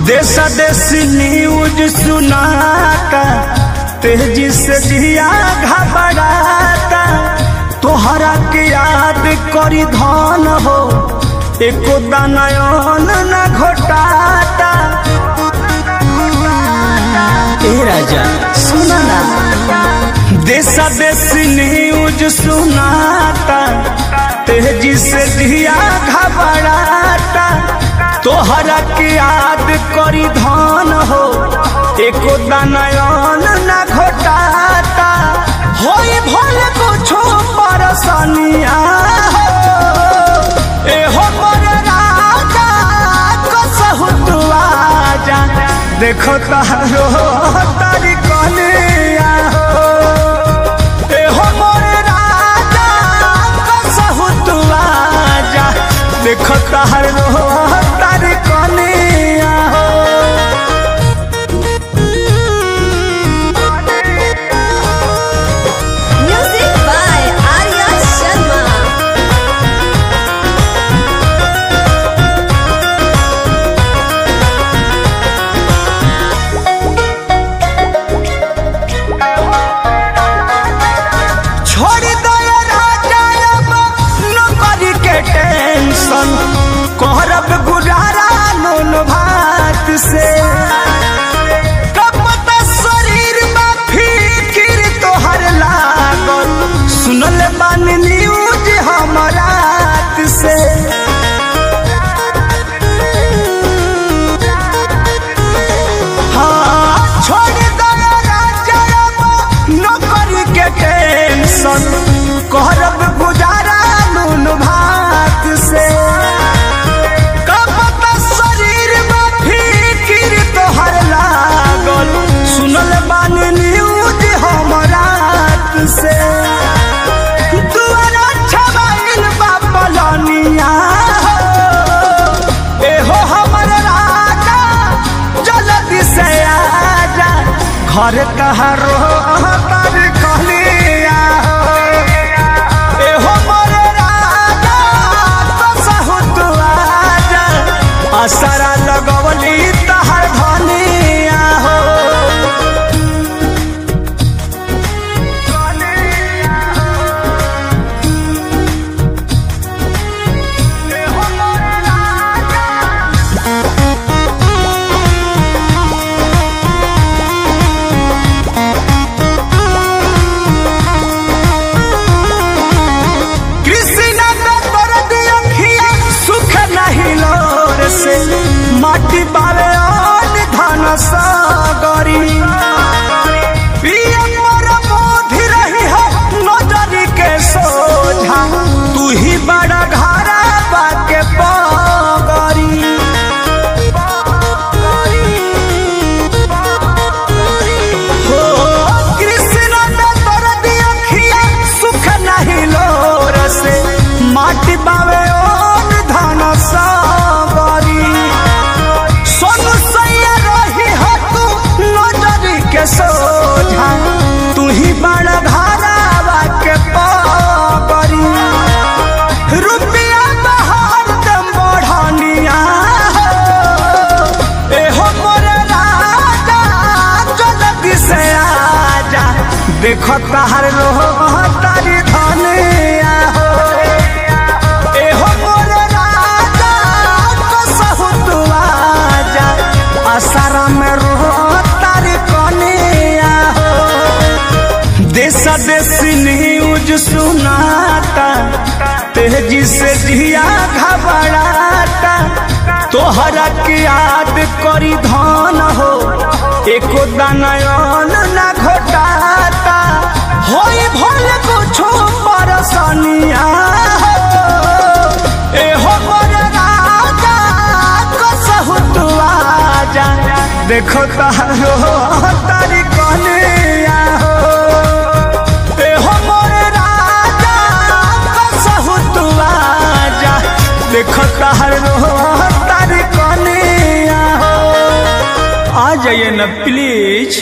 देशा देशी न्यूज सुनाता, तेजी से दिया घबराता, तोहरा के याद करी धन हो, एको दानयन न घोटाता। ए राजा सुना ना, देशा देशी न्यूज सुनाता, तेजी से दिया घबराता, तोहरा के याद करी धन हो, एको दानयन न घोटाता। होई भले कुछो परेशानिया हो, ए हो मोरे राजा कसहु तू आजा, देखो तारो तारी कनिया हो। ए हो मोरे राजा कसहु तू आजा, देखो तारो तारी कनिया हो। Music by Arya Sharma. छोड़ दो राजा अब नौकरी के टेंशन, करब गुजारा नून भात से। कपत शरीर में फिकिर तोहर लागल, सुनल बानी न्यूज हमरा से। हाँ छोड़ दो राजा अब नौकरी के टेंशन, करब गुजारा नून भात से। कपत शरीर में फिकिर तोहर लागल, सुनल बानी न्यूज हमरा से। दुआरा छबाइल बा पलनिया हो, एहो हमर राजा जल्दी से आजा, घर तहारो तर कहलिया हो। एहो मोर राजा कसहु तू आजा, असरा लगवली तहार धनिया हो। एहो मोर राजा कृष्णा का दर्द अखिया सुख नहीं लोर से, माटी बावे और धन सागरी। पिया मोर बोधि रही है नजरी के सोझा, तू ही बड़ा घरा बाके पगरी। हो कृष्णा का दर्द अखिया सुख नहीं लोर से, माटी बावे और धन सागरी। सोनू सैया रही है तू नजरी के सोझा, तू ही बड़ा घरावा के पगरी। रुपया बहार दम बढ़निया हो, एहो मोरे राजा जल्दी से आजा, देखो तार तारी धनिया हो। एहो मोरे राजा कसहु तू आजा, असरा में तारी कनिया हो। देशा देशी न्यूज सुनाता, तेजी से दिया घबराता, तोहरा के याद करी धन हो, एको दानयन न घोटाता। होई भले कुछो परेशानिया हो, एहो मोर राजा कसहु तू आजा, देखो तारो तारी कनिया हो। एहो मोर राजा कसहु तू आजा, देखो तारो तारी कनिया हो। आ जाइए न प्लीज।